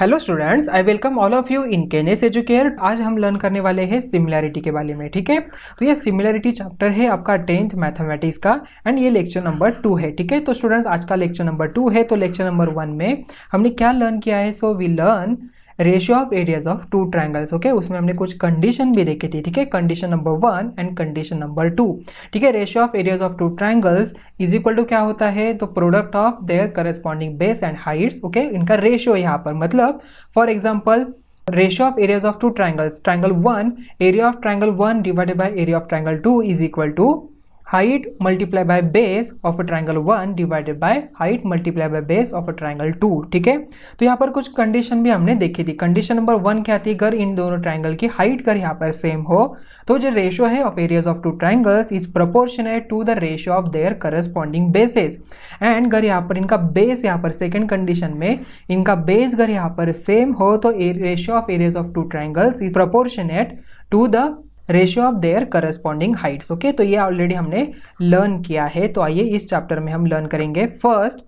Hello students, I welcome all of you in Kenes Educare. आज हम learn करने वाले हैं सिमिलैरिटी के बारे में। ठीक है, तो ये सिमिलैरिटी चैप्टर है आपका 10th मैथमेटिक्स का एंड ये लेक्चर नंबर 2 है। ठीक है, तो स्टूडेंट्स आज का लेक्चर नंबर 2 है। तो लेक्चर नंबर 1 में हमने क्या लर्न किया है? So we learn ratio of areas of two triangles. Okay, उसमें हमने कुछ कंडीशन भी देखी थी। ठीक है, condition number 1 and condition number 2। ठीक है, ratio of areas of two triangles is equal to क्या होता है? तो product of their corresponding base and heights. Okay, इनका रेशियो यहाँ पर मतलब for example ratio of areas of two triangles, triangle 1, area of triangle 1 divided by area of triangle 2 is equal to height multiply by base of a triangle 1 divided by height multiply by base of a triangle 2। ठीक है, तो यहाँ पर कुछ condition भी हमने देखी थी। कंडीशन नंबर 1 क्या थी? अगर इन दोनों ट्रायंगल की हाइट अगर यहाँ पर सेम हो तो जो रेशियो है of areas of two triangles is proportionate to the ratio of their corresponding bases. And अगर यहाँ पर इनका बेस, यहाँ पर सेकेंड कंडीशन में इनका बेस अगर यहाँ पर सेम हो तो ratio of areas of two triangles is proportionate to the ratio of their corresponding heights. Okay, तो ये ऑलरेडी हमने लर्न किया है। तो आइए इस चैप्टर में हम लर्न करेंगे first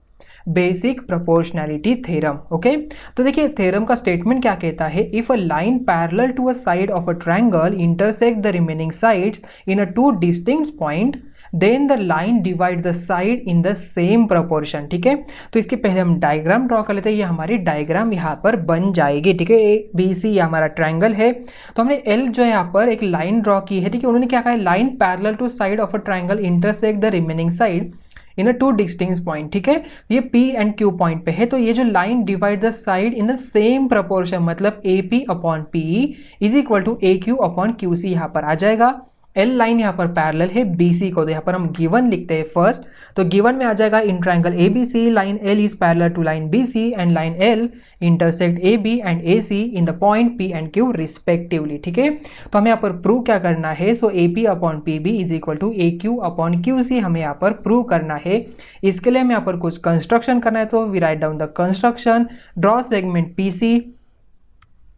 basic proportionality theorem. Okay, तो देखिए थ्योरम का स्टेटमेंट क्या कहता है? If a line parallel to a side of a triangle intersect the remaining sides in a two distinct point then the line divide the side in the same proportion. ठीक है, तो इसके पहले हम डायग्राम ड्रॉ कर लेते हैं। ये हमारी डायग्राम यहाँ पर बन जाएगी। ठीक है, ए बी सी ये हमारा ट्रायंगल है। तो हमने एल जो है यहाँ पर एक लाइन ड्रॉ की है। ठीक है, उन्होंने क्या कहा है? Line parallel to side of a triangle intersect the remaining side in a two distinct point. ठीक है, ये P एंड Q पॉइंट पे है। तो ये जो line divide the side in the same proportion मतलब AP upon PE is equal to AQ upon QC यहाँ पर आ जाएगा। एल लाइन यहाँ पर पैरेलल है BC को, तो यहाँ पर हम गिवन लिखते हैं फर्स्ट। तो गिवन में आ जाएगा in triangle ABC line L is parallel to line BC and line L intersect AB and AC in the point P and Q respectively. ठीक है, तो हमें यहाँ पर प्रूव क्या करना है? So AP upon PB is equal to AQ upon QC हमें यहाँ पर प्रूव करना है। इसके लिए हमें यहाँ पर कुछ कंस्ट्रक्शन करना है। तो we write down the construction. Draw segment PC,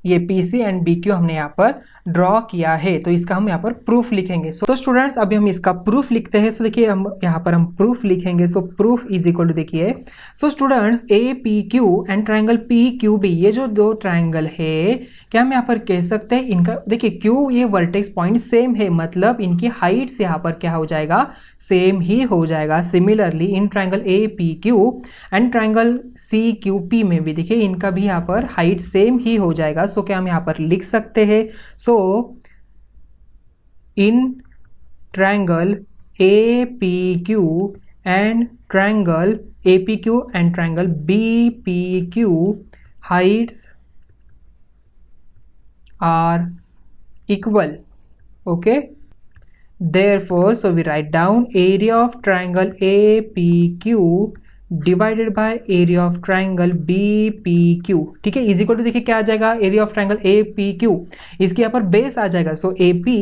ये PC एंड BQ हमने यहाँ पर ड्रॉ किया है। तो इसका हम यहाँ पर प्रूफ लिखेंगे। तो स्टूडेंट्स अभी हम इसका प्रूफ लिखते हैं। सो देखिए हम यहाँ पर हम प्रूफ लिखेंगे। So proof is equal to देखिए, so students APQ and triangle PQB ये जो दो ट्रायंगल है क्या हम यहाँ पर कह सकते हैं इनका देखिए Q ये वर्टेक्स पॉइंट सेम है मतलब इनकी हाइट्स यहाँ पर क्या हो जाएगा? सेम ही हो जाएगा। Similarly in triangle APQ and triangle CQP में भी देखिए इनका भी यहाँ पर हाइट सेम ही हो जाएगा। सो क्या हम यहाँ पर लिख सकते हैं? सो in triangle APQ and triangle APQ and triangle BPQ heights are equal. Okay, therefore so we write down area of triangle APQ divided by area of triangle BPQ। ठीक है, इज इक्वल टू देखिए क्या आ जाएगा? Area of triangle APQ इसके यहाँ पर base आ जाएगा। सो AP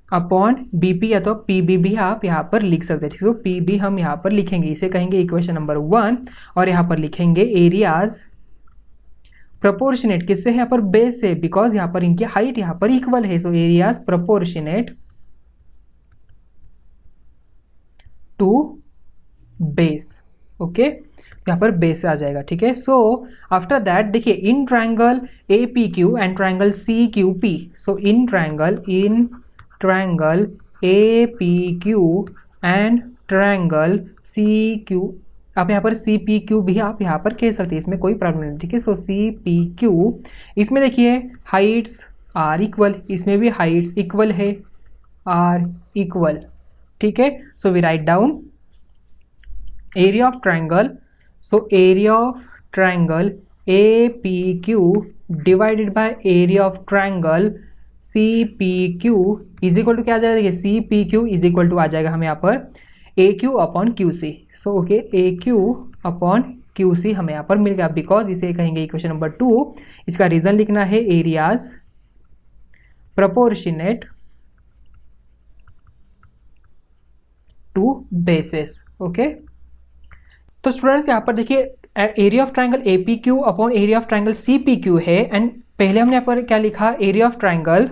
अपॉन BP या तो PB भी आप यहाँ पर लिख सकते हैं। ठीक है, सो PB हम यहाँ पर लिखेंगे, इसे कहेंगे इक्वेशन नंबर 1 और यहाँ पर लिखेंगे एरियाज प्रोपोर्शनेट किससे है? यहाँ पर बेस से, बिकॉज यहाँ पर इनकी हाइट यहाँ पर इक्वल है। So areas proportionate to base. Okay, यहाँ पर बेस आ जाएगा। ठीक है, सो आफ्टर दैट देखिए in triangle APQ and triangle CQP। So in triangle APQ and triangle CQ आप यहाँ पर CPQ भी आप यहाँ पर कह सकते हैं, इसमें कोई प्रॉब्लम नहीं। ठीक है, सो CPQ इसमें देखिए हाइट्स आर इक्वल, इसमें भी हाइट्स इक्वल है, आर इक्वल। ठीक है, so we write down area of triangle, so area of triangle APQ divided by area of triangle CPQ is equal to क्या आ जाएगा? देखिए CPQ is equal to आ जाएगा हमें यहाँ पर AQ upon QC। So okay AQ upon QC हमें यहाँ पर मिल गया, बिकॉज इसे कहेंगे इक्वेशन नंबर 2। इसका रीजन लिखना है areas proportionate to bases. Okay, तो स्टूडेंट्स यहाँ पर देखिए area of triangle APQ upon area of triangle CPQ है। एंड पहले हमने यहाँ पर क्या लिखा? एरिया ऑफ ट्रायंगल,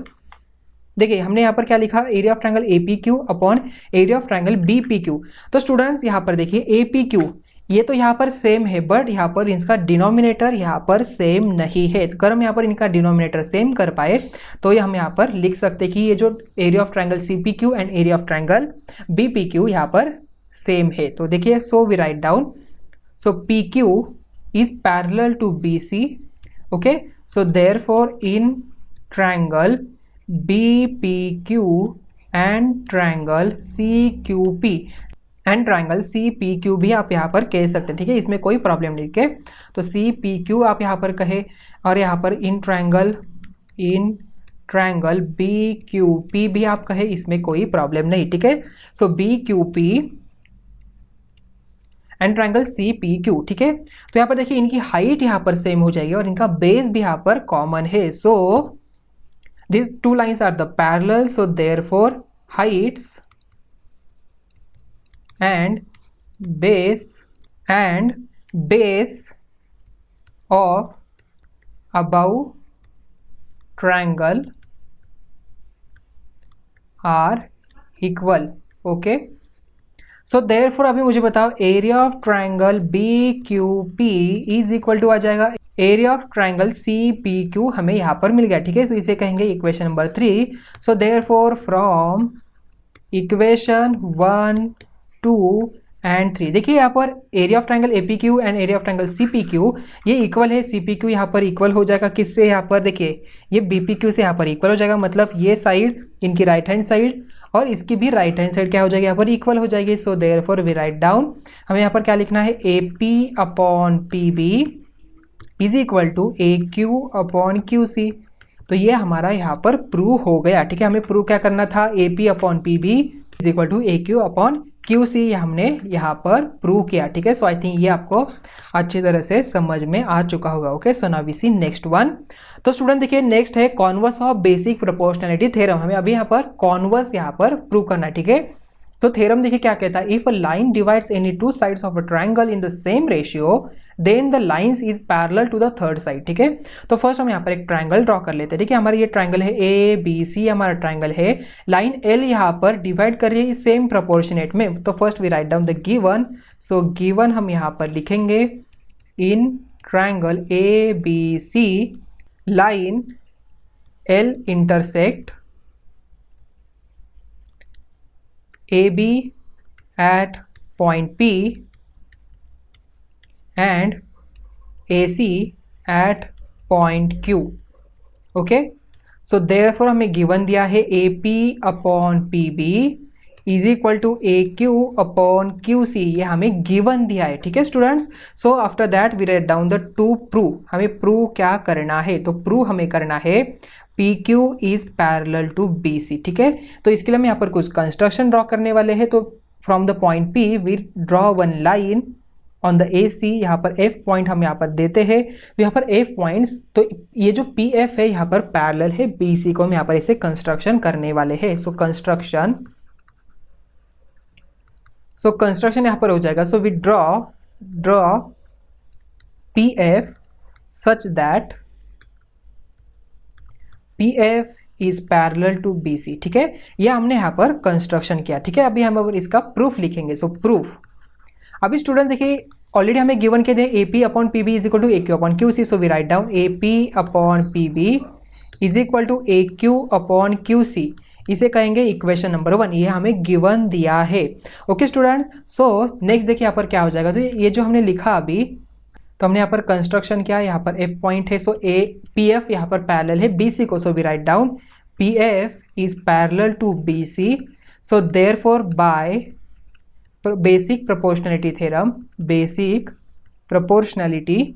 देखिए हमने यहाँ पर क्या लिखा? Area of triangle APQ upon area of triangle BPQ। तो स्टूडेंट्स यहाँ पर देखिए APQ ये तो यहाँ पर सेम है बट यहाँ पर इसका डिनोमिनेटर यहाँ पर सेम नहीं है। तो अगर हम यहाँ पर इनका डिनोमिनेटर सेम कर पाए तो ये हम यहाँ पर लिख सकते हैं कि ये जो area of triangle CPQ and area of triangle BPQ यहाँ पर सेम है। तो देखिए, so we write down, so PQ is parallel to BC, okay. So therefore in triangle BPQ and triangle CQP and triangle CPQ भी आप यहाँ पर कह सकते हैं, ठीक है, इसमें कोई प्रॉब्लम नहीं, ठीक है। तो CPQ आप यहाँ पर कहे और यहाँ पर इन ट्रायंगल BQP भी आप कहे, इसमें कोई प्रॉब्लम नहीं, ठीक है। सो BQP एंड ट्रायंगल CPQ, ठीक है। तो यहाँ पर देखिए इनकी हाइट यहाँ पर सेम हो जाएगी और इनका बेस भी यहाँ पर कॉमन है। So this two lines are the parallel, so therefore heights and base of above triangle are equal, okay। so therefore अभी मुझे बताओ area of triangle BQP is equal to आ जाएगा एरिया ऑफ ट्रायंगल CPQ, हमें यहाँ पर मिल गया, ठीक है। सो इसे कहेंगे equation number 3। So therefore from equation 1, 2 and 3, देखिए यहाँ पर area of triangle APQ and area of triangle CPQ ये इक्वल है। CPQ यहाँ पर इक्वल हो जाएगा किससे, यहाँ पर देखिए ये BPQ से यहाँ पर इक्वल हो जाएगा, मतलब ये साइड इनकी राइट हैंड साइड और इसकी भी राइट हैंड साइड क्या हो जाएगी, यहाँ पर इक्वल हो जाएगी। So therefore we write down, हमें यहाँ पर क्या लिखना है, AP upon PB is equal to AQ upon QC। तो ये हमारा यहाँ पर प्रूव हो गया, ठीक है। हमें प्रूव क्या करना था, AP upon PB is equal to AQ upon QC, ये हमने यहाँ पर प्रूव किया, ठीक है। सो आई थिंक ये आपको अच्छी तरह से समझ में आ चुका होगा, okay. So now we see next one. तो स्टूडेंट देखिए नेक्स्ट है converse of basic proportionality theorem. हमें अभी यहाँ पर कॉन्वर्स यहाँ पर प्रूव करना है, ठीक है। तो थ्योरम देखिए क्या कहता है, if a line divides any two sides of a triangle in the same ratio then the lines is parallel to the third side, ठीक है। तो फर्स्ट हम यहाँ पर एक ट्रायंगल ड्रॉ कर लेते हैं, ठीक है। हमारा ये ट्रायंगल है ABC, हमारा ट्रायंगल है, लाइन L यहाँ पर डिवाइड कर रही है सेम प्रोपोर्शनेट में। तो first we write down the given. So given हम यहाँ पर लिखेंगे in triangle ABC line L intersect AB at point P and AC at point Q, okay. So therefore हमें गिवन दिया है AP upon PB is equal to AQ upon QC, ये हमें given दिया है, ठीक है students. So after that we write down the to prove, हमें प्रूव क्या करना है, तो प्रूव हमें करना है PQ is parallel to BC, ठीक है। तो इसके लिए हम यहाँ पर कुछ कंस्ट्रक्शन ड्रॉ करने वाले हैं। तो from the point P we draw one line on the AC, यहाँ पर F पॉइंट हम यहाँ पर देते हैं। तो यहाँ पर F पॉइंट्स, तो ये जो PF है यहाँ पर पैरेलल है BC को, हम यहाँ पर इसे कंस्ट्रक्शन करने वाले हैं। सो कंस्ट्रक्शन यहाँ पर हो जाएगा। So we draw PF such that PF is parallel to BC, ठीक है। यह हमने यहाँ पर कंस्ट्रक्शन किया, ठीक है। अभी हम इसका प्रूफ लिखेंगे। सो प्रूफ, अभी स्टूडेंट देखिए ऑलरेडी हमें गिवन के थे AP upon PB is equal to AQ upon QC। So we write down AP upon PB is equal to AQ upon QC, इसे कहेंगे इक्वेशन नंबर 1, ये हमें गिवन दिया है, ओके स्टूडेंट्स। सो नेक्स्ट देखिए यहाँ पर क्या हो जाएगा, तो ये जो हमने लिखा अभी, तो हमने यहाँ पर कंस्ट्रक्शन किया, यहाँ पर F पॉइंट है। सो PF यहाँ पर पैरेलल है BC को। So we write down PF is parallel to BC। So therefore by basic proportionality theorem, basic proportionality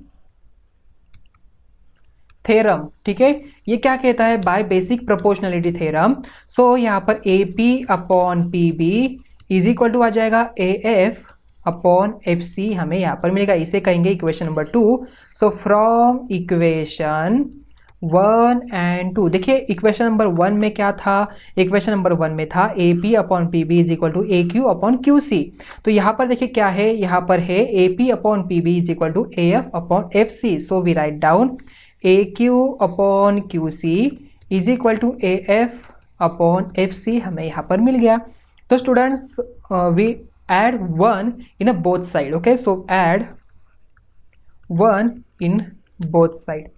theorem, ठीक है, ये क्या कहता है, by basic proportionality theorem. So यहाँ पर AP upon PB is equal to आ जाएगा AF अपॉन FC, हमें यहाँ पर मिलेगा, इसे कहेंगे equation number 2। So from equation 1 and 2, देखिए इक्वेशन नंबर 1 में क्या था, इक्वेशन नंबर 1 में था AP upon PB is equal to AQ upon QC। तो यहाँ पर देखिए क्या है, यहाँ पर है AP upon PB is equal to AF upon FC। So we write down AQ upon QC is equal to AF upon FC, हमें यहाँ पर मिल गया। तो students we add 1 in a both side. Okay, so add 1 in both side.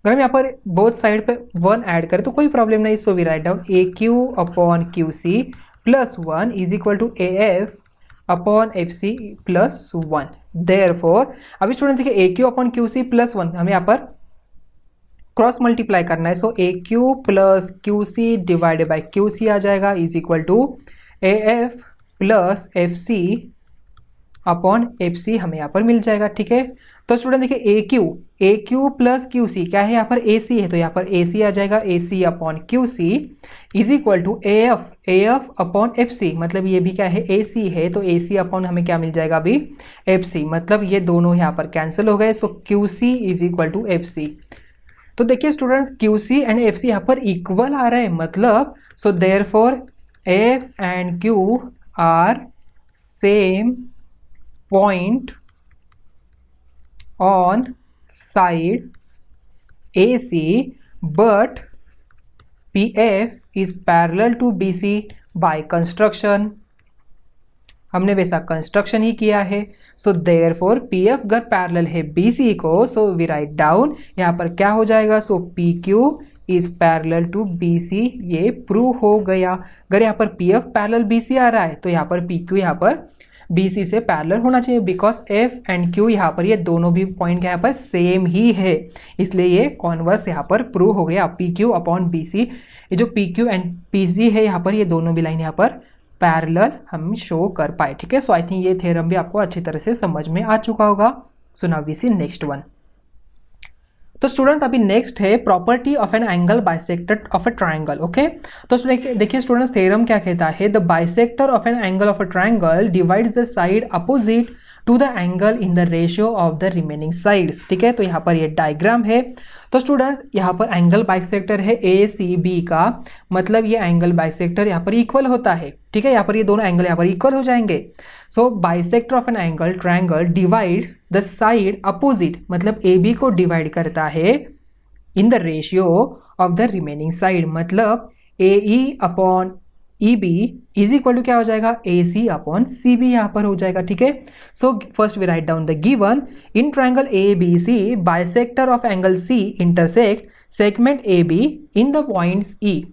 अगर हम यहाँ पर बोथ साइड पे 1 ऐड करें तो कोई प्रॉब्लम नहीं. So we write down A Q upon Q C plus 1 is equal to A F upon F C plus 1. Therefore अभी स्टूडेंट देखिए A Q upon Q C plus 1 हमें यहाँ पर क्रॉस मल्टीप्लाई करना है. So A Q plus Q C divided by Q C आ जाएगा is equal to A F plus F C upon F C हमें यहाँ पर मिल जाएगा. ठीक है, तो स्टूडेंट देखिए ए क्यू प्लस क्यू सी क्या है, यहाँ पर ए सी है तो यहाँ पर ए सी आ जाएगा. A C upon Q C is equal to A F upon F C. मतलब ये भी क्या है, ए सी है तो ए सी अपॉन हमें क्या मिल जाएगा अभी, एफ सी. मतलब ये दोनों यहाँ पर कैंसिल हो गए. So Q C is equal to F C. तो देखिए students Q C and F C यहाँ पर इक्वल आ रहा है. मतलब so therefore F and Q are same point on side AC but PF is parallel to BC by construction. हमने वैसा कंस्ट्रक्शन ही किया है. सो देयरफॉर PF अगर पैरेलल है BC को सो वी राइट डाउन यहाँ पर क्या हो जाएगा. So PQ is parallel to BC. ये प्रूव हो गया. अगर यहाँ पर PF पैरेलल BC आ रहा है तो यहाँ पर PQ यहाँ पर BC से पैरेलल होना चाहिए बिकॉज F एंड Q यहाँ पर ये दोनों भी पॉइंट यहाँ पर सेम ही है, इसलिए ये कॉन्वर्स यहाँ पर प्रूव हो गया. PQ अपॉन BC, ये जो PQ एंड PC है यहाँ पर ये दोनों भी लाइन यहाँ पर पैरेलल हम शो कर पाए. ठीक है, सो आई थिंक ये थ्योरम भी आपको अच्छी तरह से समझ में आ चुका होगा. So now we see next one. तो स्टूडेंट्स अभी नेक्स्ट है property of an angle bisector of a triangle. Okay, तो देखिए स्टूडेंट्स थ्योरम क्या कहता है, the bisector of an angle of a triangle divides the side opposite to the angle in the ratio of the remaining sides. ठीक है, तो यहाँ पर ये डायग्राम है. तो स्टूडेंट्स यहाँ पर एंगल बाइसेक्टर है ए सी बी का, मतलब ये एंगल बाइसेक्टर यहाँ पर इक्वल होता है. ठीक है, यहाँ पर ये दोनों एंगल यहाँ पर इक्वल हो जाएंगे. So bisector of an angle triangle divides the side opposite, मतलब ए बी को डिवाइड करता है in the ratio of the remaining side. मतलब A E upon E B is equal to क्या हो जाएगा, A C upon C B यहाँ पर हो जाएगा. ठीक है, so first we write down the given in triangle A B C bisector of angle C intersect segment A B in the points E.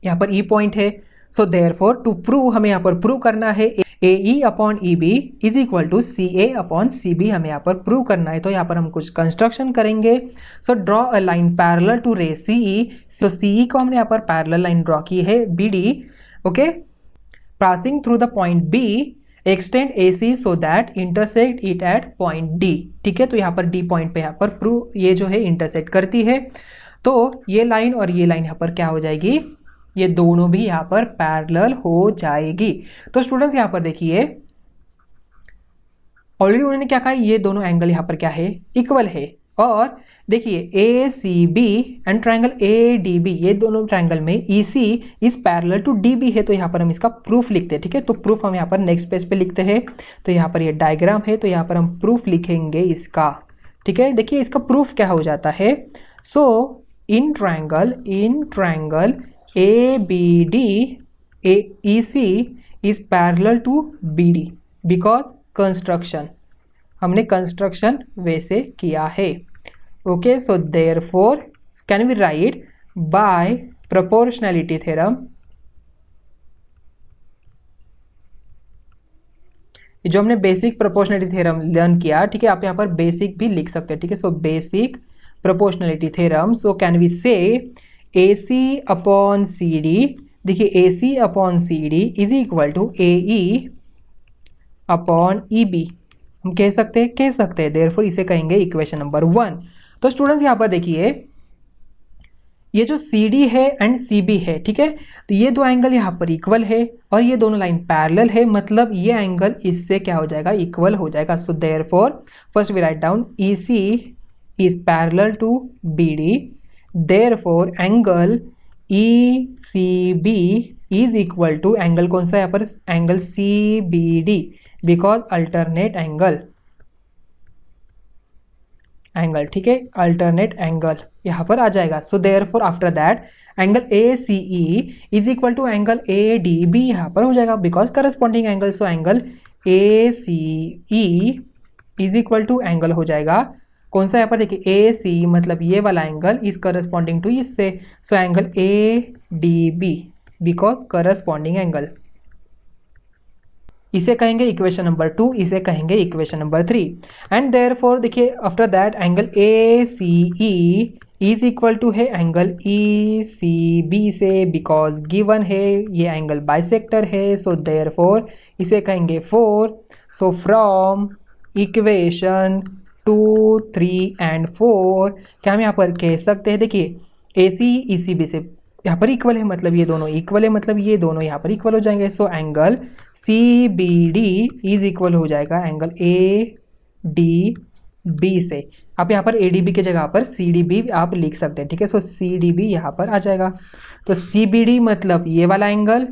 यहाँ पर ई पॉइंट है. सो देयरफॉर टू प्रूव हमें यहाँ पर प्रूव करना है A E upon E B is equal to C A upon C B हमें यहाँ पर प्रूव करना है. तो यहाँ पर हम कुछ कंस्ट्रक्शन करेंगे. So draw a line parallel to ray C ई. सो सी ई को हमने यहाँ पर पैरेलल लाइन ड्रॉ की है B D. Okay, passing through the point B extend A C so that intersect it at point D. ठीक है, तो यहाँ पर डी पॉइंट पे यहाँ पर प्रूव ये जो है इंटरसेक्ट करती है. तो ये लाइन और ये लाइन यहाँ पर क्या हो जाएगी, ये दोनों भी यहाँ पर पैरेलल हो जाएगी. तो स्टूडेंट्स यहाँ पर देखिए ऑलरेडी उन्होंने क्या कहा, ये दोनों एंगल यहाँ पर क्या है, इक्वल है. और देखिए A C B and triangle A D B, ये दोनों ट्रायंगल में E C is parallel to D B है. तो यहाँ पर हम इसका प्रूफ लिखते हैं. ठीक है, तो प्रूफ हम यहाँ पर नेक्स्ट पेज पे लिखते हैं. तो यहाँ पर ये डायग्राम है तो यहाँ पर हम प्रूफ लिखेंगे इसका. ठीक है, देखिए इसका प्रूफ क्या हो जाता है. So in triangle ABD EC is parallel to BD because construction, हमने कंस्ट्रक्शन वैसे किया है. Okay, so therefore can we write by proportionality theorem, जो हमने बेसिक प्रोपोर्शनैलिटी थ्योरम लर्न किया. ठीक है, आप यहाँ पर बेसिक भी लिख सकते हैं. ठीक है, so basic proportionality theorem. So can we say AC upon C D, देखिए AC upon C D is equal to AE upon EB. हम कह सकते हैं देयरफॉर इसे कहेंगे इक्वेशन नंबर 1. तो स्टूडेंट्स यहाँ पर देखिए ये जो CD है एंड CB है. ठीक है, तो ये दो एंगल यहाँ पर इक्वल है और ये दोनों लाइन पैरेलल है, मतलब ये एंगल इससे क्या हो जाएगा, इक्वल हो जाएगा. So therefore first we write down EC is parallel to BD. Therefore angle ECB is equal to angle कौन सा यहाँ पर, angle CBD, because alternate angle. ठीक है, अल्टरनेट एंगल यहाँ पर आ जाएगा. So therefore after that angle A C E is equal to angle A D B यहाँ पर हो जाएगा because corresponding angle, so angle A C E is equal to angle हो जाएगा कौन सा, यहाँ पर देखिए ए सी मतलब ये वाला एंगल इज करस्पॉन्डिंग टू इससे, so angle A D B because corresponding angle. इसे कहेंगे इक्वेशन नंबर 2, इसे कहेंगे इक्वेशन नंबर 3। एंड देयरफॉर देखिए after that angle A C E is equal to है एंगल ई सी बी से, because given है ये एंगल बाइसेक्टर है, सो देयरफॉर इसे कहेंगे 4। सो फ्रॉम इक्वेशन 2, 3 एंड 4 क्या हम यहाँ पर कह सकते हैं, देखिए A C E C B से यहाँ पर इक्वल है, मतलब ये दोनों इक्वल है, मतलब ये दोनों यहाँ पर इक्वल हो जाएंगे। So angle C B D is equal हो जाएगा एंगल ए डी बी से। आप यहाँ पर ए डी बी के जगह पर सी डी बी आप लिख सकते हैं, ठीक है। सो सी डी बी यहाँ पर आ जाएगा, तो सी बी डी मतलब ये वाला एंगल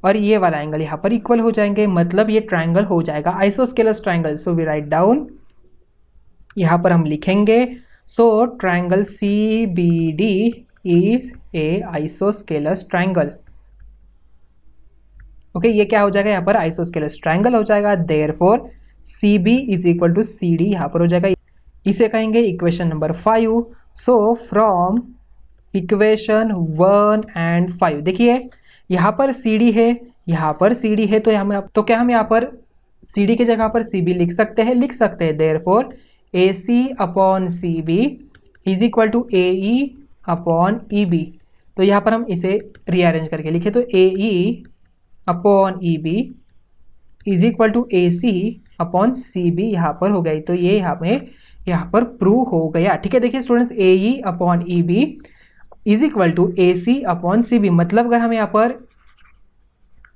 और ये वाला एंगल यहाँ पर इक्वल हो जाएंगे, मतलब ये ट्राइंगल हो जाएगा isosceles triangle. So we write down, यहाँ पर हम लिखेंगे so triangle C B D is a isosceles triangle. Okay, ये क्या हो जाएगा यहाँ पर आइसोस्केलस ट्राइंगल हो जाएगा, therefore C B is equal to C D यहाँ पर हो जाएगा। इसे कहेंगे equation number 5। So from equation 1 and 5 देखिए यहाँ पर सी डी है, यहाँ पर सी डी है, तो क्या हम यहाँ पर सी डी की जगह पर सी बी लिख सकते हैं, लिख सकते हैं। Therefore A C upon C B is equal to A E upon E B. तो यहाँ पर हम इसे रीअरेंज करके लिखे तो A E upon E B is equal to A C upon C B यहाँ पर हो गई। तो ये यहाँ पर प्रूव हो गया, ठीक है। देखिए students, A E upon E B is equal to A C upon C B, मतलब अगर हम यहाँ पर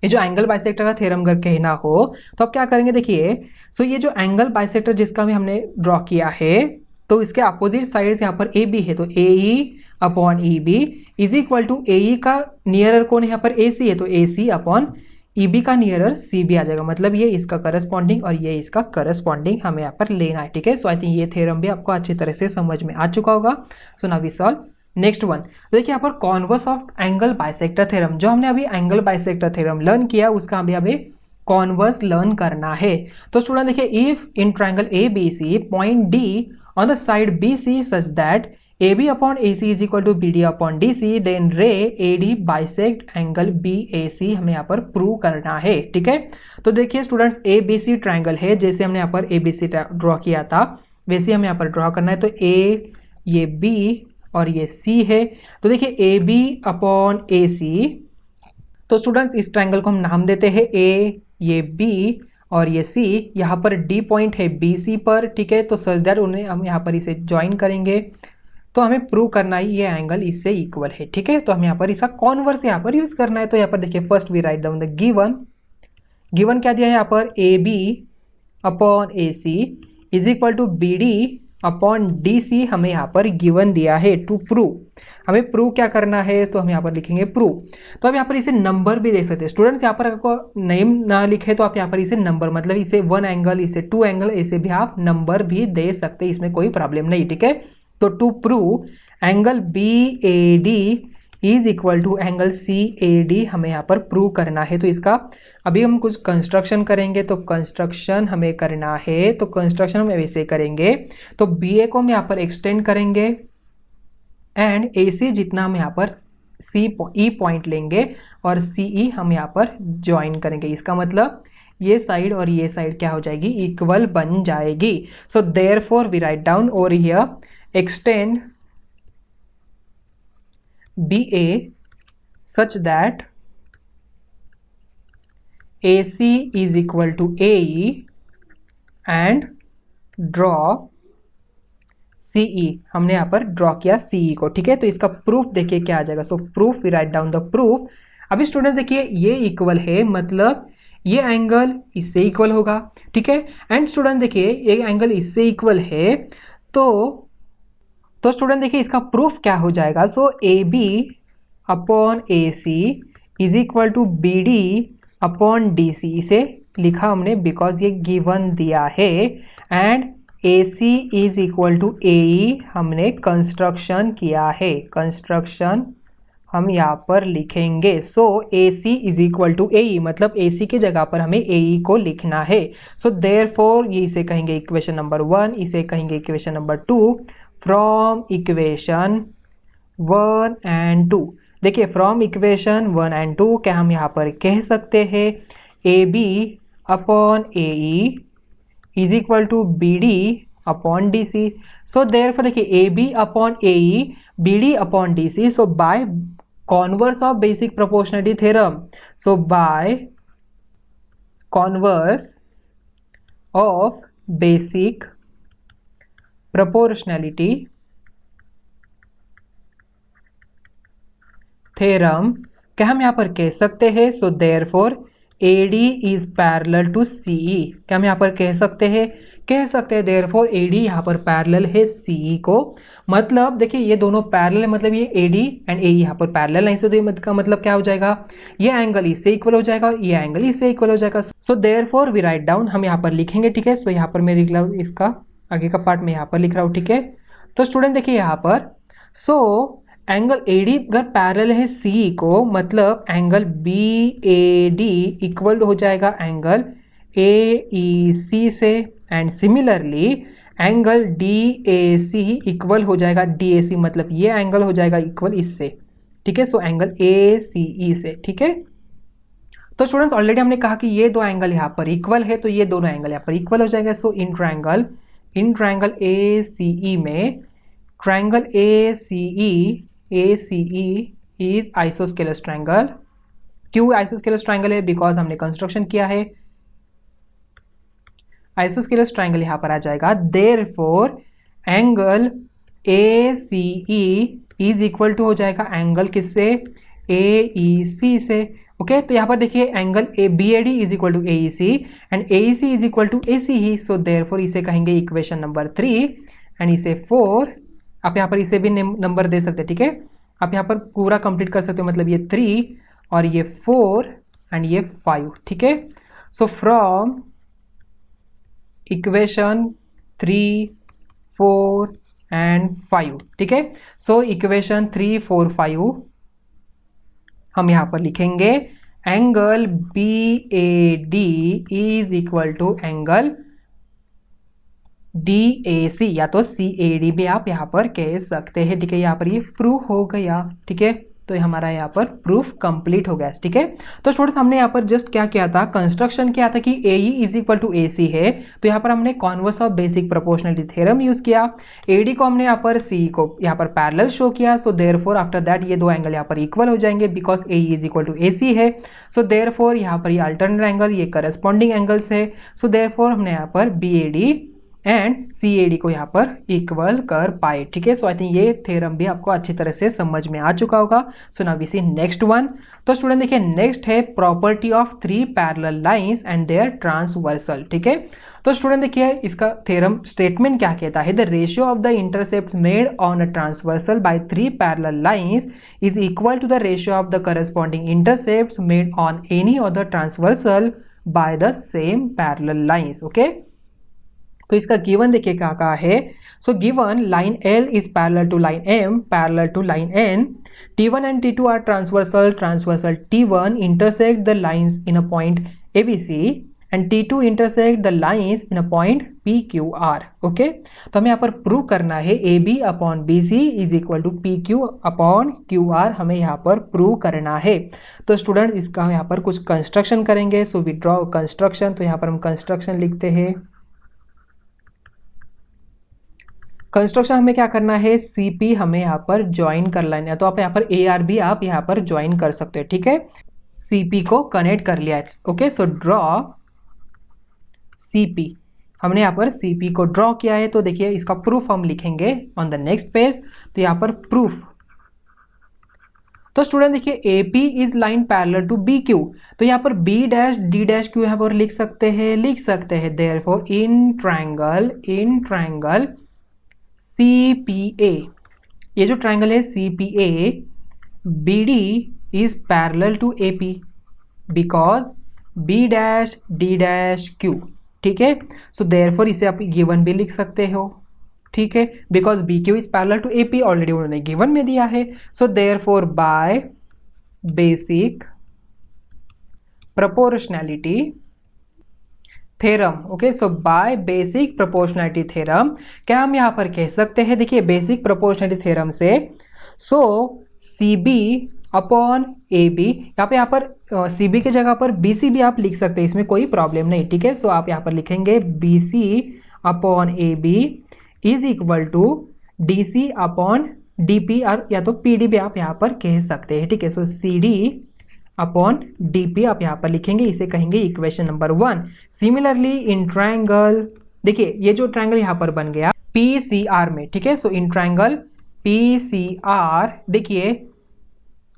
ये जो एंगल बाइसेक्टर का थ्योरम अगर कहना हो तो आप क्या करेंगे, देखिए सो ये जो एंगल बाइसेक्टर जिसका भी हमने ड्रॉ किया है तो इसके अपोजिट साइड यहाँ पर ए बी है, तो A E upon E B is equal to A E का नियरर कौन है यहाँ पर ए सी है, तो ए सी अपॉन ई बी का नियरर सी बी आ जाएगा, मतलब ये इसका करस्पॉन्डिंग और ये इसका करस्पॉन्डिंग हमें यहाँ पर लेना है, ठीक है। सो आई थिंक ये थ्योरम भी आपको अच्छी तरह से समझ में आ चुका होगा। So now we solve next one. देखिए यहाँ पर converse of angle bisector theorem, जो हमने अभी एंगल बाइसेक्टर थ्योरम लर्न किया उसका हमें कॉन्वर्स लर्न करना है। तो स्टूडेंट देखिए, if in triangle A B C point D on the side BC such that AB upon AC is equal to BD upon DC, then ray AD bisect angle BAC हमें यहाँ पर prove करना है, ठीक है। तो देखिए स्टूडेंट्स, ABC ट्राइंगल है, जैसे हमने यहाँ पर ABC ड्रॉ किया था वैसे हमें यहाँ पर ड्रॉ करना है। तो A ये B और ये C है, तो देखिए AB अपॉन AC, तो स्टूडेंट्स इस ट्राइंगल को हम नाम देते हैं A, ये B और ये C, यहाँ पर D पॉइंट है BC पर, ठीक है। तो सच दैट उन्हें हम यहाँ पर इसे ज्वाइन करेंगे, तो हमें प्रूव करना है ये एंगल इससे इक्वल है, ठीक है। तो हम यहाँ पर इसका कॉन्वर्स यहाँ पर यूज करना है। तो यहाँ पर देखिए first we write down the given क्या दिया है यहाँ पर, AB upon AC is equal to BD upon DC हमें यहाँ पर गिवन दिया है टू प्रूव। हमें प्रूव क्या करना है, तो हम यहाँ पर लिखेंगे प्रूव। तो अब यहाँ पर इसे नंबर भी दे सकते हैं स्टूडेंट्स, यहाँ पर आपको नेम ना लिखे तो आप यहाँ पर इसे नंबर, मतलब इसे 1 एंगल, इसे 2 एंगल, इसे भी आप नंबर भी दे सकते हैं, इसमें कोई प्रॉब्लम नहीं, ठीक है। तो to prove angle BAD is equal to angle CAD हमें यहाँ पर प्रूव करना है। तो इसका अभी हम कुछ कंस्ट्रक्शन करेंगे, तो कंस्ट्रक्शन हमें करना है, तो कंस्ट्रक्शन हम ऐसे करेंगे। तो BA को हम यहाँ पर एक्सटेंड करेंगे एंड AC जितना हम यहाँ पर E पॉइंट लेंगे और CE हम यहाँ पर ज्वाइन करेंगे। इसका मतलब ये साइड और ये साइड क्या हो जाएगी, इक्वल बन जाएगी। So therefore we write down over here extend BA such that AC is equal to AE and draw CE, हमने यहाँ पर ड्रॉ किया CE को, ठीक है। तो इसका प्रूफ देखिए क्या आ जाएगा। So proof we write down the proof. अभी स्टूडेंट देखिए ये इक्वल है, मतलब ये एंगल इससे इक्वल होगा, ठीक है। एंड स्टूडेंट देखिए ये एंगल इससे इक्वल है, तो स्टूडेंट देखिए इसका प्रूफ क्या हो जाएगा। So AB upon AC is equal to BD upon DC, इसे लिखा हमने बिकॉज ये गिवन दिया है। And AC is equal to AE हमने कंस्ट्रक्शन किया है, कंस्ट्रक्शन हम यहाँ पर लिखेंगे। So A C is equal to A E, मतलब ए सी की जगह पर हमें ए ई को लिखना है। सो देयरफॉर ये इसे कहेंगे इक्वेशन नंबर 1, इसे कहेंगे equation number 2। From equation 1 and 2, देखिए फ्रॉम इक्वेशन 1 एंड 2 क्या हम यहाँ पर कह सकते हैं A B upon A E is equal to B D upon D C. So therefore देखिए A B upon A E B D upon D C, so by converse of basic proportionality theorem, so by converse of basic proportionality theorem क्या हम यहाँ पर कह सकते हैं, so therefore AD is parallel to CE, क्या हम यहाँ पर कह सकते हैं देयरफॉर AD यहाँ पर पैरेलल है CE को। मतलब देखिए ये दोनों पैरेलल है, मतलब ये AD एंड AE यहाँ पर पैरेलल नहीं, सो का मतलब क्या हो जाएगा, ये एंगल इससे इक्वल हो जाएगा और ये एंगल इससे इक्वल हो जाएगा। So therefore we write down, हम यहाँ पर लिखेंगे, ठीक है। सो यहाँ पर मैं लिख रहा हूँ, इसका आगे का पार्ट मैं यहाँ पर लिख रहा हूँ, ठीक है। तो स्टूडेंट देखिए यहाँ पर सो एंगल AD अगर पैरेलल है CE को, मतलब एंगल BAD इक्वल हो जाएगा एंगल AEC से, and similarly angle DAC equal हो जाएगा DAC, मतलब ये एंगल हो जाएगा इक्वल इससे, ठीक है। सो एंगल ACE से, ठीक है। तो स्टूडेंट्स ऑलरेडी हमने कहा कि ये दो एंगल यहाँ पर इक्वल है, तो ये दोनों एंगल यहाँ पर इक्वल हो जाएंगे। सो इन ट्रायंगल ACE में, triangle ACE is isosceles triangle. क्यों आइसोस्केलस ट्रायंगल है, बिकॉज हमने कंस्ट्रक्शन किया है, आइसोस्केलस ट्रायंगल यहाँ पर आ जाएगा। Therefore angle ACE is equal to हो जाएगा एंगल किससे, AEC से, ओके। तो यहाँ पर देखिए angle BAD is equal to AEC and AEC is equal to ACE, so therefore इसे कहेंगे इक्वेशन नंबर 3 एंड इसे 4। आप यहाँ पर इसे भी नंबर दे सकते हैं, ठीक है। आप यहाँ पर पूरा कंप्लीट कर सकते हो, मतलब ये 3 और ये 4 एंड ये 5, ठीक है। सो फ्रॉम इक्वेशन 3, 4 एंड 5, ठीक है। सो इक्वेशन 3, 4, 5 हम यहाँ पर लिखेंगे angle BAD is equal to angle DAC या तो CAD भी आप यहाँ पर कह सकते हैं, ठीक है। यहाँ पर ये प्रूफ हो गया, ठीक है। तो हमारा यहाँ पर प्रूफ कंप्लीट हो गया, ठीक है। तो स्टूडेंट्स हमने यहाँ पर जस्ट क्या किया था, कंस्ट्रक्शन किया था कि AE is equal to AC है, तो यहाँ पर हमने converse of basic proportionality theorem use किया। AD को हमने यहाँ पर CE को यहाँ पर पैरेलल शो किया। सो देयरफॉर आफ्टर दैट ये दो एंगल यहाँ पर इक्वल हो जाएंगे because AE is equal to AC है। सो देयरफॉर यहाँ पर ये अल्टरनेट एंगल, ये करस्पॉन्डिंग एंगल्स है। सो देयरफॉर हमने यहाँ पर BAD एंड CAD को यहाँ पर इक्वल कर पाए, ठीक है। सो आई थिंक ये थ्योरम भी आपको अच्छी तरह से समझ में आ चुका होगा। So now we see next one. तो स्टूडेंट देखिए नेक्स्ट है property of 3 parallel lines and their transversal, ठीक है। तो स्टूडेंट देखिए इसका थ्योरम स्टेटमेंट क्या कहता है, the ratio of the intercepts made on a transversal by 3 parallel lines is equal to the ratio of the corresponding intercepts made on any other transversal by the same parallel lines, okay. तो इसका given देखिए क्या कहा है। So given line L is parallel to line M, parallel to line N, T1 and T2 are transversal, transversal T1 intersect the lines in a point ABC and T2 intersect the lines in a point PQR, okay. तो हमें यहाँ पर prove करना है AB upon BC is equal to PQ upon QR, हमें यहाँ पर prove करना है। तो स्टूडेंट इसका हम यहाँ पर कुछ कंस्ट्रक्शन करेंगे। सो वी ड्रॉ कंस्ट्रक्शन, तो यहाँ पर हम कंस्ट्रक्शन लिखते हैं। कंस्ट्रक्शन हमें क्या करना है, CP हमें यहाँ पर ज्वाइन कर लेना है, तो आप यहाँ पर AR भी आप यहाँ पर ज्वाइन कर सकते हो, ठीक है। CP को कनेक्ट कर लिया है, ओके। सो ड्रॉ CP, हमने यहाँ पर CP को ड्रॉ किया है। तो देखिए इसका प्रूफ हम लिखेंगे ऑन द नेक्स्ट पेज। तो यहाँ पर प्रूफ, तो स्टूडेंट देखिए AP is line parallel to BQ, तो यहाँ पर B dash D dash Q यहाँ पर लिख सकते हैं। देयरफॉर इन ट्रायंगल CPA, ये जो ट्रायंगल है CPA, BD is parallel to AP because B dash D dash Q, ठीक है। सो देयरफॉर इसे आप गिवन भी लिख सकते हो, ठीक है, because B Q is parallel to A P, already उन्होंने गिवन में दिया है। So therefore by basic proportionality theorem, okay, so by basic proportionality theorem क्या हम यहाँ पर कह सकते हैं, देखिए बेसिक प्रोपोर्शनैलिटी थ्योरम से so C B upon A B, यहाँ पर सी बी की जगह पर बी सी भी आप लिख सकते हैं, इसमें कोई प्रॉब्लम नहीं, ठीक है। सो आप यहाँ पर लिखेंगे B C upon A B is equal to D C upon D P, और या तो पी डी भी आप यहाँ पर कह सकते हैं, ठीक है। So C D upon D P आप यहाँ पर लिखेंगे, इसे कहेंगे equation number 1। Similarly in triangle, देखिए ये जो ट्रायंगल यहाँ पर बन गया पी सी आर में, ठीक है। So in triangle P C R देखिए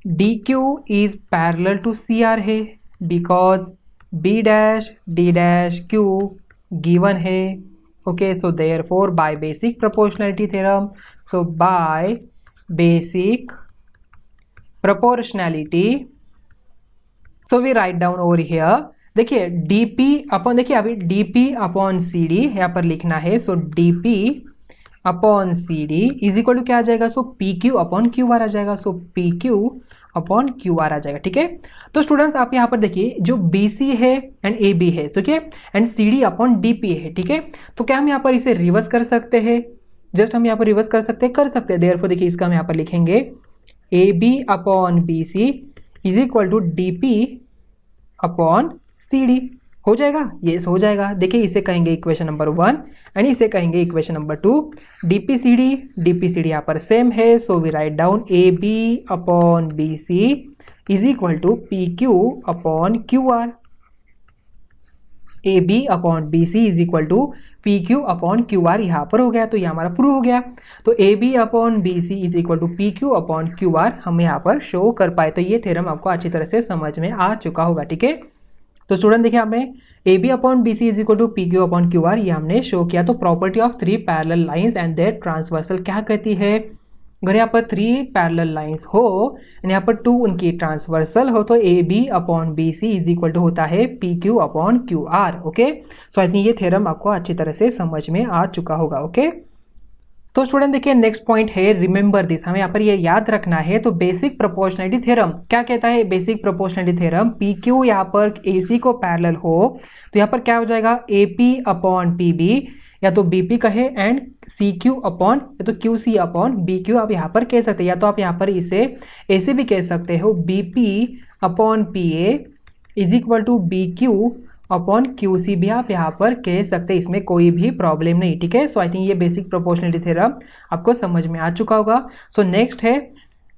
D Q is parallel to C R है, because B dash D dash Q given है, okay. So therefore by basic proportionality theorem, so by basic proportionality, so we write down over here, देखिए dp upon, देखिए अभी dp upon C D यहाँ पर लिखना है। So dp upon C D is equal to क्या आ जाएगा, so P Q upon Q R आ जाएगा, so P Q upon Q R आ जाएगा, ठीक है। तो स्टूडेंट्स आप यहाँ पर देखिए जो बी सी है एंड ए बी है, ठीक है, and C D upon D P है, ठीक है। तो क्या हम यहाँ पर इसे रिवर्स कर सकते हैं, जस्ट हम यहाँ पर रिवर्स कर सकते हैं, देयरफॉर देखिए इसका हम यहाँ पर लिखेंगे A B upon B C is equal to D P upon C D, हो जाएगा, यस हो जाएगा। देखिए इसे कहेंगे इक्वेशन नंबर 1 एंड इसे कहेंगे equation number 2। D P C D यहाँ पर सेम है, so we write down A B upon B C is equal to P Q upon Q R, A B upon B C is equal to P Q upon Q R यहाँ पर हो गया, तो ये हमारा prove हो गया। तो A B upon B C is equal to P Q upon Q R हम यहाँ पर शो कर पाए, तो ये थ्योरम आपको अच्छी तरह से समझ में आ चुका होगा, ठीक है। तो स्टूडेंट देखिए हमने A B upon B C is equal to P Q upon Q R ये हमने शो किया। तो property of 3 parallel lines and their transversal क्या कहती है, अगर यहाँ पर 3 पैरेलल लाइंस हो एंड यहाँ पर 2 उनकी ट्रांसवर्सल हो तो A B upon B C is equal to होता है P Q upon Q R, okay. So I think ये थ्योरम आपको अच्छी तरह से समझ में आ चुका होगा, ओके। तो स्टूडेंट देखिए नेक्स्ट पॉइंट है रिमेंबर दिस, हमें यहाँ पर ये याद रखना है। तो बेसिक प्रोपोर्शनैलिटी थ्योरम क्या कहता है, basic proportionality theorem P Q यहाँ पर ए सी को पैरेलल हो तो यहाँ पर क्या हो जाएगा A P upon P B, या तो बी पी कहे एंड सी क्यू अपॉन, या तो Q C upon B Q आप यहाँ पर कह सकते हैं, या तो आप यहाँ पर इसे ऐसे भी कह सकते हो B P upon P A is equal to B Q upon Q C भी आप यहाँ पर कह सकते हैं, इसमें कोई भी प्रॉब्लम नहीं, ठीक है। सो आई थिंक ये बेसिक प्रोपोर्शनैलिटी थ्योरम आपको समझ में आ चुका होगा। सो नेक्स्ट है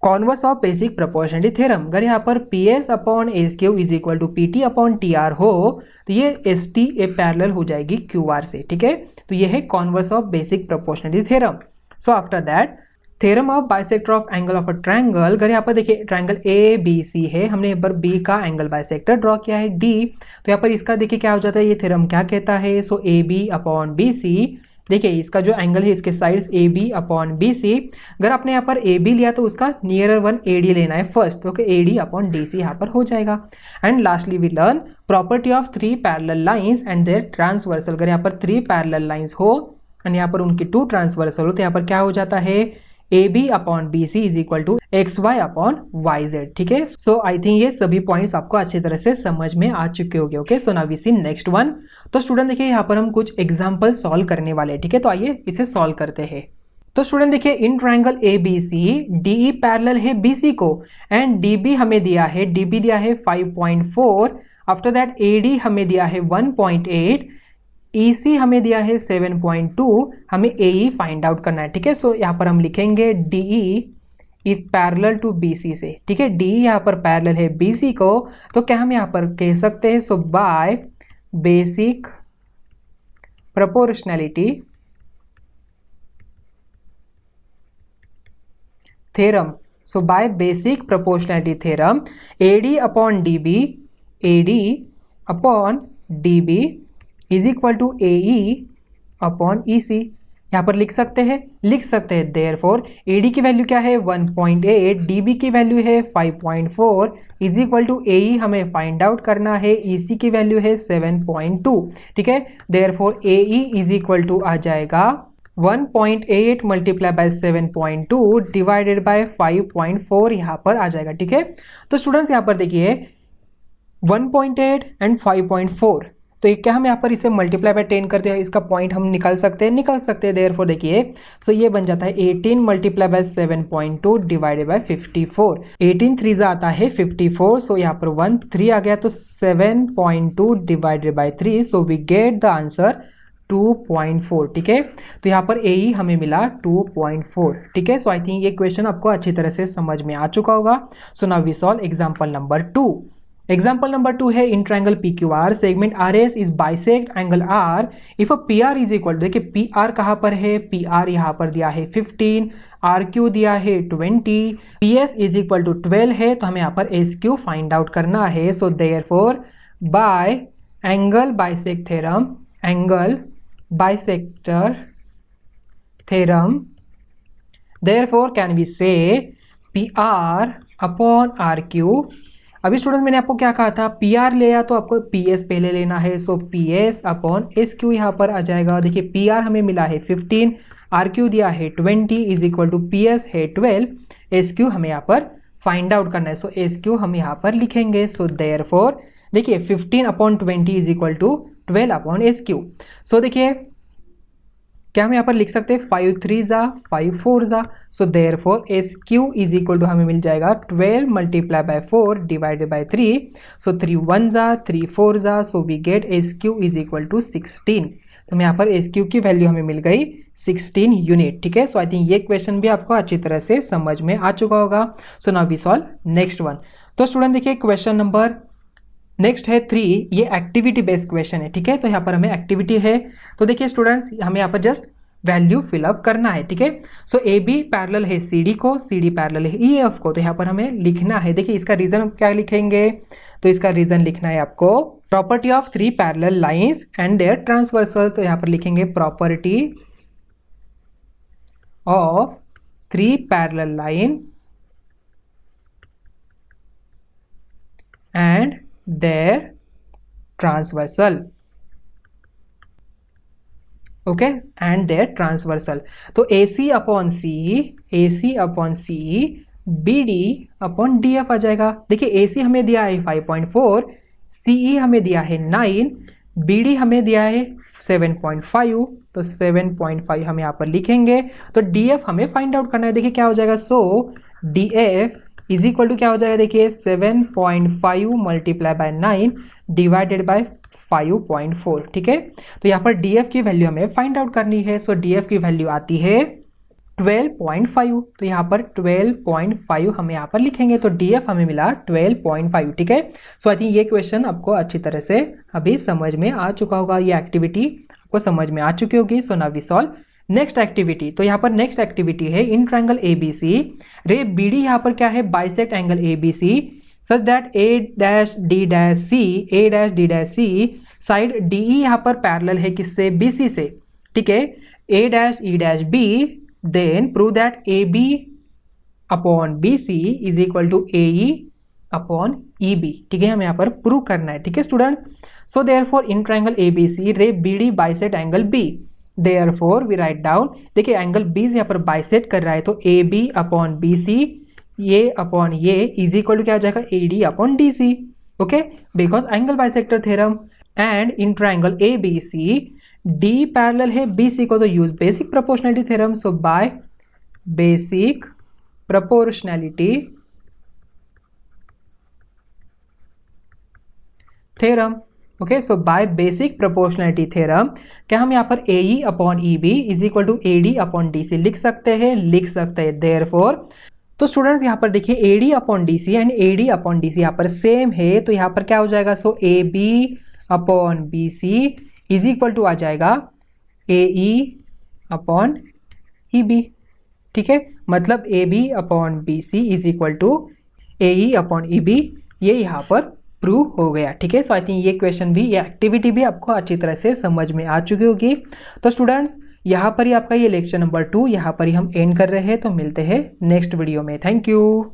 converse of basic proportionality theorem, अगर यहाँ पर P S upon S Q is equal to P T upon T R हो तो ये एस टी ए पैरेलल हो जाएगी क्यू आर से, ठीक है। तो ये है converse of basic proportionality theorem. So after that theorem of bisector of angle of a triangle, अगर यहाँ पर देखिए ट्रायंगल ए बी सी है, हमने यहाँ पर बी का एंगल बाइसेक्टर ड्रॉ किया है डी, तो यहाँ पर इसका देखिए क्या हो जाता है, ये थ्योरम क्या कहता है, so A B upon B C, देखिए इसका जो एंगल है इसके sides A B upon B C, अगर आपने यहाँ पर ए बी लिया तो उसका नियरर वन ए डी लेना है first, okay, A D upon D C यहाँ पर हो जाएगा। And lastly we learn property of 3 parallel lines and their transversal, अगर यहाँ पर 3 पैरेलल लाइंस हो एंड यहाँ पर उनकी 2 ट्रांसवर्सल हो तो यहाँ पर क्या हो जाता है A B upon B C is equal to X Y upon Y Z, ठीक है। सो आई थिंक ये सभी पॉइंट्स आपको अच्छी तरह से समझ में आ चुके होंगे, okay. So now we see next one. तो स्टूडेंट देखिए यहाँ पर हम कुछ एग्जांपल सॉल्व करने वाले हैं, ठीक है, तो आइए इसे सॉल्व करते हैं। तो स्टूडेंट देखिए in triangle A B C D E parallel है बी सी को एंड डी बी हमें दिया है, डी बी दिया है 5.4, आफ्टर दैट ए डी हमें दिया है 1.8, EC हमें दिया है 7.2, हमें AE फाइंड आउट करना है, ठीक है। सो यहाँ पर हम लिखेंगे DE is parallel to BC से, ठीक है, DE यहाँ पर पैरेलल है BC को, तो क्या हम यहाँ पर कह सकते हैं, so by basic proportionality theorem, so by basic proportionality theorem AD upon DB, AD upon DB is equal to AE upon EC, यहाँ पर लिख सकते हैं देयरफॉर AD की वैल्यू क्या है 1.8, DB की वैल्यू है 5.4 इज इक्वल टू AE हमें फाइंड आउट करना है, EC की वैल्यू है 7.2, ठीक है। Therefore AE is equal to आ जाएगा 1.8 मल्टीप्लाई बाय 7.2 डिवाइडेड बाय 5.4 यहाँ पर आ जाएगा। ठीक है, तो स्टूडेंट्स यहाँ पर देखिए 1.8 एंड 5.4, तो ये क्या हम यहाँ पर इसे मल्टीप्लाई बाय 10 करते हैं, इसका पॉइंट हम निकाल सकते हैं देयरफॉर देखिए सो ये बन जाता है 18 मल्टीप्लाई बाय 7.2 डिवाइडेड बाय 54। 18 3 आता है 54, सो यहाँ पर 1 3 आ गया, तो 7.2 divided by 3, so we get the answer 2.4। ठीक है, तो यहाँ पर ए हमें मिला 2.4। ठीक है, सो आई थिंक ये क्वेश्चन आपको अच्छी तरह से समझ में आ चुका होगा। So now we solve example number 2। Example number 2 है, in triangle PQR segment RS is bisect angle R if a PR is equal, देखिए PR कहाँ पर है, PR यहाँ पर दिया है 15, RQ दिया है 20, PS इज इक्वल टू 12 है, तो हमें यहाँ पर SQ फाइंड आउट करना है। So therefore by angle bisect theorem, angle bisector theorem, therefore can we say PR upon RQ। अभी स्टूडेंट मैंने आपको क्या कहा था, PR लिया तो आपको PS पहले लेना है, सो PS अपॉन SQ यहाँ पर आ जाएगा। देखिए PR हमें मिला है 15, RQ दिया है 20 इज इक्वल टू PS है 12, SQ हमें यहाँ पर फाइंड आउट करना है, सो SQ हम यहाँ पर लिखेंगे। सो देयरफॉर देखिए 15 upon 20 is equal to 12 upon SQ। So देखिए क्या हम यहाँ पर लिख सकते हैं 5 3 जा 5 4 जा, so therefore SQ is equal to हमें मिल जाएगा 12 multiply by 4 divided by 3, so 3 1 जा 3 4 जा, so we get SQ is equal to 16। तो यहाँ पर SQ की वैल्यू हमें मिल गई 16 यूनिट। ठीक है, सो आई थिंक ये क्वेश्चन भी आपको अच्छी तरह से समझ में आ चुका होगा। So now we solve next one. तो स्टूडेंट देखिए क्वेश्चन नंबर नेक्स्ट है 3, ये एक्टिविटी बेस्ड क्वेश्चन है। ठीक है, तो यहाँ पर हमें एक्टिविटी है, तो देखिए स्टूडेंट्स हमें यहाँ पर जस्ट वैल्यू फिलअप करना है। ठीक है, सो AB पैरेलल है CD को, CD पैरेलल है EF को, तो यहाँ पर हमें लिखना है। देखिए इसका रीजन क्या लिखेंगे, तो इसका रीजन लिखना है आपको property of 3 parallel lines and their transversal, तो यहाँ पर लिखेंगे property of 3 parallel line and their transversal, okay, and their transversal। तो AC upon C BD upon DF आ जाएगा। देखिए AC हमें दिया है 5.4, CE हमें दिया है 9, BD हमें दिया है 7.5, तो 7.5 हम यहाँ पर लिखेंगे। तो DF हमें फाइंड आउट करना है। देखिए क्या हो जाएगा, सो DF इज इक्वल टू क्या हो जाएगा, देखिए 7.5 मल्टीप्लाई बाय 9 डिवाइडेड बाय 5.4। ठीक है, तो यहाँ पर DF की वैल्यू हमें फाइंड आउट करनी है। सो DF की वैल्यू आती है 12.5, तो यहाँ पर 12.5 हम यहाँ पर लिखेंगे, तो DF हमें मिला 12.5। ठीक है, सो आई थिंक ये क्वेश्चन आपको अच्छी तरह से अभी समझ में आ चुका होगा, ये एक्टिविटी आपको समझ में आ चुकी होगी। So now we solve next activity. तो यहाँ पर नेक्स्ट एक्टिविटी है, in triangle ABC ray BD यहाँ पर क्या है, bisect angle ABC such that A', side DE यहाँ पर पैरेलल है किससे, BC से। ठीक है, A', B, then prove that AB upon BC is equal to AE upon EB। ठीक है, हमें यहाँ पर प्रूव करना है। ठीक है students, so therefore in triangle ABC ray BD bisect angle B, therefore we write down, देखिए एंगल B यहाँ पर बाइसेक्ट कर रहा है, तो AB अपॉन BC ये अपॉन ये इज इक्वल टू क्या हो जाएगा, AD upon DC। Okay, because angle bisector theorem and in triangle ABC D parallel है BC को, तो use basic proportionality theorem. So by basic proportionality theorem, okay, so by basic proportionality theorem क्या हम यहाँ पर AE upon EB is equal to AD upon DC लिख सकते हैं। देयरफॉर तो स्टूडेंट्स यहाँ पर देखिए AD upon DC and AD upon DC यहाँ पर सेम है, तो यहाँ पर क्या हो जाएगा, so AB upon BC is equal to आ जाएगा AE अपॉन EB। ठीक है, मतलब AB upon BC is equal to AE upon EB, ये यहाँ पर प्रूव हो गया। ठीक है, सो आई थिंक ये क्वेश्चन भी, ये एक्टिविटी भी आपको अच्छी तरह से समझ में आ चुकी होगी। तो स्टूडेंट्स यहाँ पर ही आपका ये लेक्चर नंबर 2 यहाँ पर ही हम एंड कर रहे हैं, तो मिलते हैं नेक्स्ट वीडियो में। Thank you.